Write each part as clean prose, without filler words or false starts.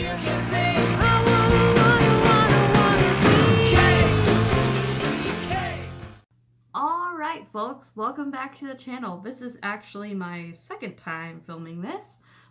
can say, I wanna be Alright folks, welcome back to the channel. This is actually my second time filming this,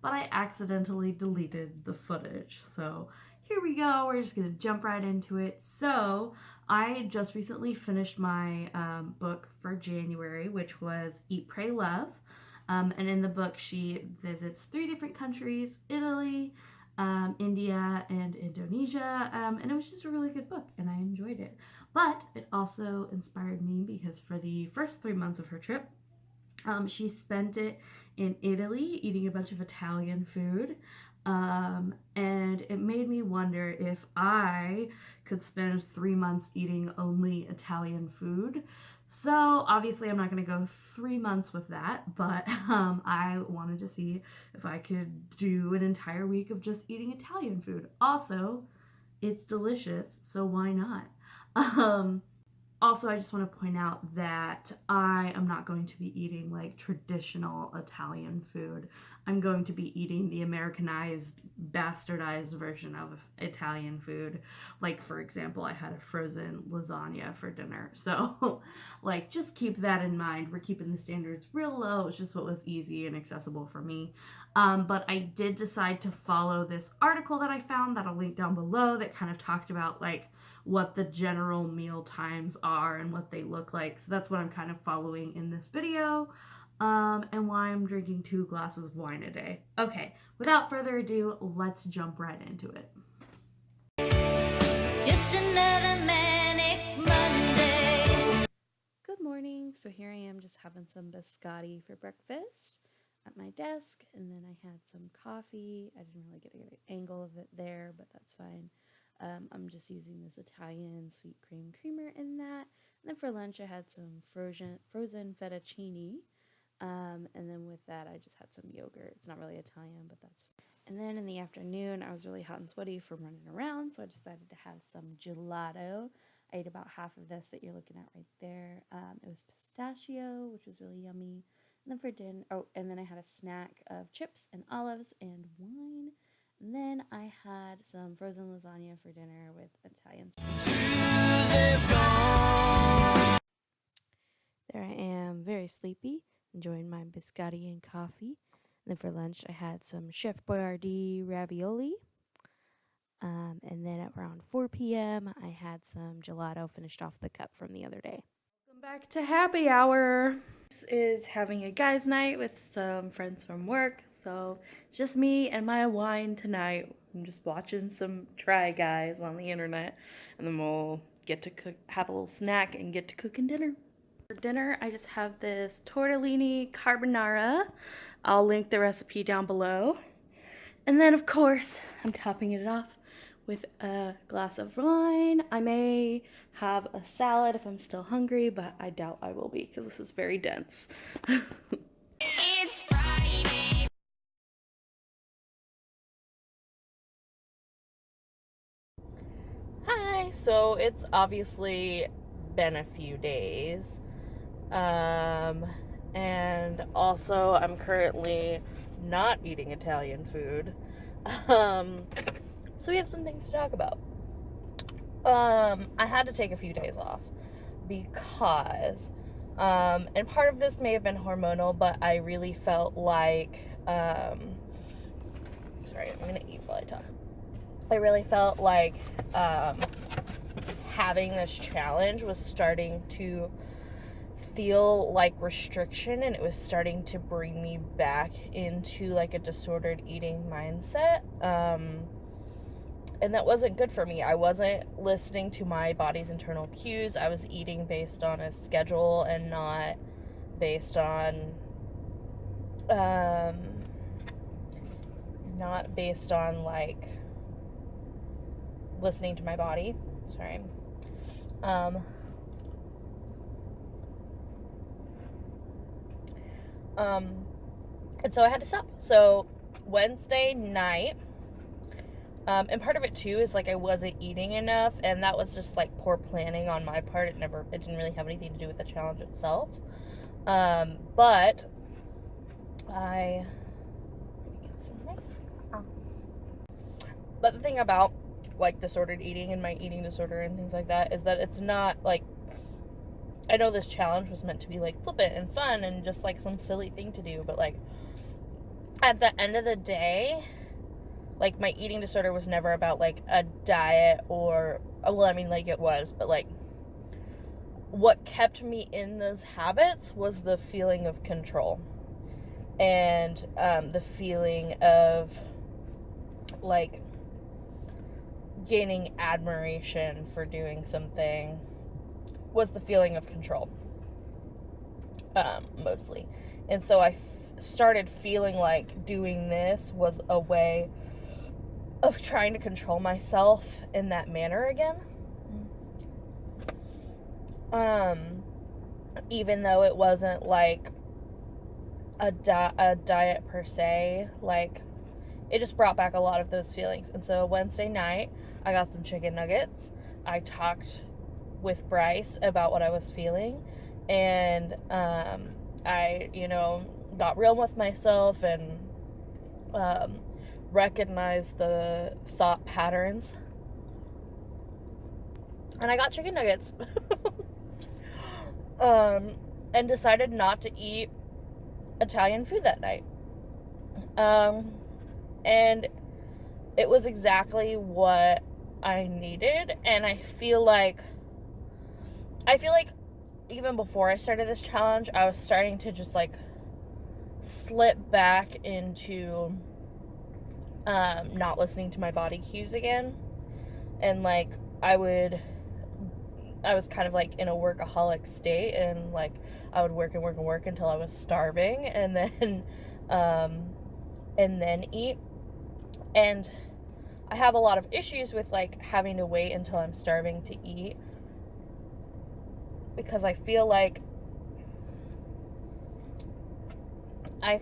but I accidentally deleted the footage. So here we go, we're just gonna jump right into it. So I just recently finished my book for January, which was Eat, Pray, Love. And in the book she visits 3 different countries: Italy, India, and Indonesia. And it was just a really good book and I enjoyed it. But it also inspired me because for the first 3 months of her trip, she spent it in Italy eating a bunch of Italian food. And it made me wonder if I could spend 3 months eating only Italian food. So obviously, I'm not going to go 3 months with that, but I wanted to see if I could do an entire week of just eating Italian food. Also, it's delicious, so why not? Um, Also, I just want to point out that I am not going to be eating like traditional Italian food. I'm going to be eating the Americanized, bastardized version of Italian food. Like, for example, I had a frozen lasagna for dinner. So, like, just keep that in mind. We're keeping the standards real low. It's just what was easy and accessible for me. But I did decide to follow this article that I found that I'll link down below that kind of talked about like what the general meal times are and what they look like. So that's what I'm kind of following in this video, and why I'm drinking 2 glasses of wine a day. Okay, without further ado, let's jump right into it. It's just another manic Monday. Good morning. So here I am just having some biscotti for breakfast at my desk, and then I had some coffee. I didn't really get a good angle of it there, but that's fine. I'm just using this Italian sweet cream creamer in that. And then for lunch, I had some frozen fettuccine. And then with that, I just had some yogurt. It's not really Italian, but that's. And then in the afternoon, I was really hot and sweaty from running around, so I decided to have some gelato. I ate about half of this that you're looking at right there. It was pistachio, which was really yummy. And then for dinner, and then I had a snack of chips and olives and wine. And then I had some frozen lasagna for dinner with Italian. There I am, very sleepy, enjoying my biscotti and coffee. And then for lunch, I had some Chef Boyardee ravioli. And then at around 4 p.m., I had some gelato, finished off the cup from the other day. Welcome back to happy hour. This is having a guys' night with some friends from work. So just me and my wine tonight. I'm just watching some Try Guys on the internet, and then we'll get to cook, have a little snack, and get to cooking dinner. For dinner, I just have this tortellini carbonara. I'll link the recipe down below. And then, of course, I'm topping it off with a glass of wine. I may have a salad if I'm still hungry, but I doubt I will be because this is very dense. It's Friday. Hi, so it's obviously been a few days. And also I'm currently not eating Italian food. So we have some things to talk about. I had to take a few days off because, and part of this may have been hormonal, but I really felt like, sorry, I'm gonna eat while I talk. I really felt like, having this challenge was starting to feel like restriction, and it was starting to bring me back into like a disordered eating mindset. And that wasn't good for me. I wasn't listening to my body's internal cues. I was eating based on a schedule and not based on like listening to my body. Sorry. And so I had to stop. So Wednesday night, and part of it too is like I wasn't eating enough, and that was just like poor planning on my part. It didn't really have anything to do with the challenge itself. But let me get some rice. But the thing about, like, disordered eating and my eating disorder and things like that is that it's not, like, I know this challenge was meant to be, like, flippant and fun and just, like, some silly thing to do, but, like, at the end of the day, like, my eating disorder was never about, like, a diet or, well, I mean, like, it was, but, like, what kept me in those habits was the feeling of control and the feeling of, like, gaining admiration for doing something was the feeling of control, mostly. And so I started feeling like doing this was a way of trying to control myself in that manner again. Even though it wasn't like a diet per se, like, it just brought back a lot of those feelings. And so Wednesday night, I got some chicken nuggets. I talked with Bryce about what I was feeling, and I, got real with myself and recognized the thought patterns. And I got chicken nuggets. And decided not to eat Italian food that night. And it was exactly what I needed, and I feel like even before I started this challenge, I was starting to just, like, slip back into not listening to my body cues again. And, like, I was kind of, like, in a workaholic state, and, like, I would work and work and work until I was starving, and then eat. And I have a lot of issues with, like, having to wait until I'm starving to eat, because I feel like I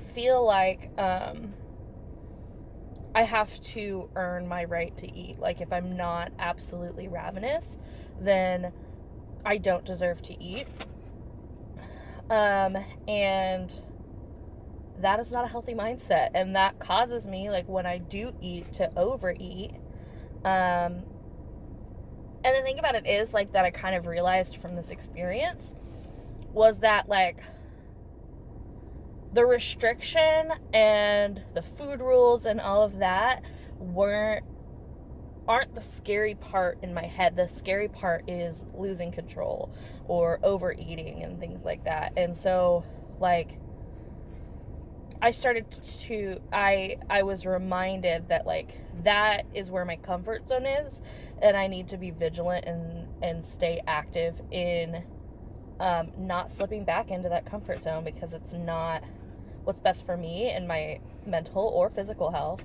have to earn my right to eat. Like, if I'm not absolutely ravenous, then I don't deserve to eat. And that is not a healthy mindset, and that causes me, like, when I do eat, to overeat. And the thing about it is, like, that I kind of realized from this experience was that, like, the restriction and the food rules and all of that aren't the scary part in my head. The scary part is losing control or overeating and things like that. And so, like, I was reminded that, like, that is where my comfort zone is, and I need to be vigilant and stay active in not slipping back into that comfort zone, because it's not what's best for me and my mental or physical health.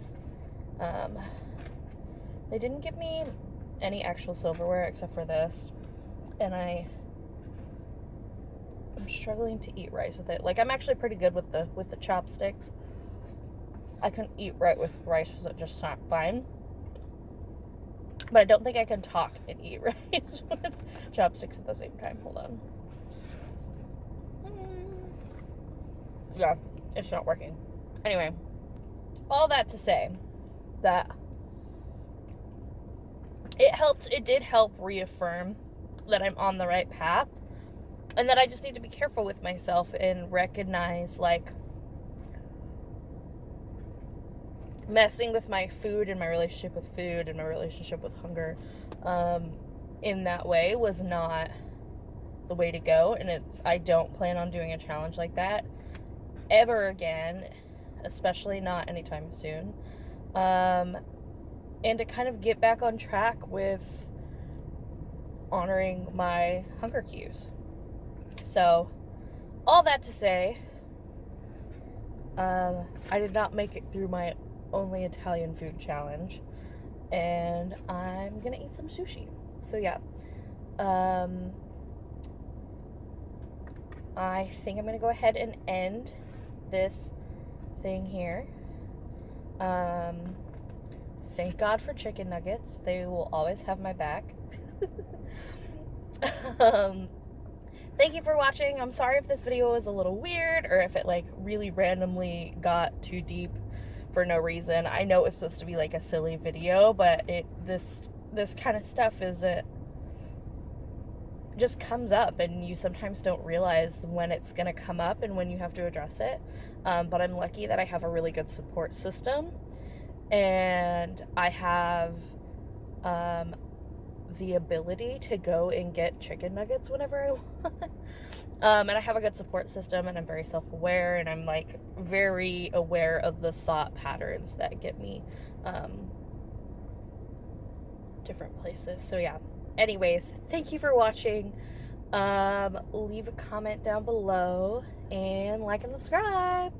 They didn't give me any actual silverware except for this, and I'm struggling to eat rice with it. Like, I'm actually pretty good with the chopsticks. I can eat right with rice with it just fine. But I don't think I can talk and eat rice with chopsticks at the same time. Hold on. Yeah, it's not working. Anyway, all that to say that it did help reaffirm that I'm on the right path, and that I just need to be careful with myself and recognize, like, messing with my food and my relationship with food and my relationship with hunger in that way was not the way to go. And I don't plan on doing a challenge like that ever again, especially not anytime soon. And to kind of get back on track with honoring my hunger cues. So, all that to say, I did not make it through my only Italian food challenge, and I'm gonna eat some sushi. So yeah, I think I'm gonna go ahead and end this thing here. Thank God for chicken nuggets. They will always have my back. Thank you for watching. I'm sorry if this video was a little weird, or if it, like, really randomly got too deep for no reason. I know it's supposed to be like a silly video, but this kind of stuff isn't, just comes up, and you sometimes don't realize when it's going to come up and when you have to address it. But I'm lucky that I have a really good support system, and I have the ability to go and get chicken nuggets whenever I want. And I have a good support system, and I'm very self-aware, and I'm like very aware of the thought patterns that get me different places. So yeah, anyways, thank you for watching. Leave a comment down below and like and subscribe.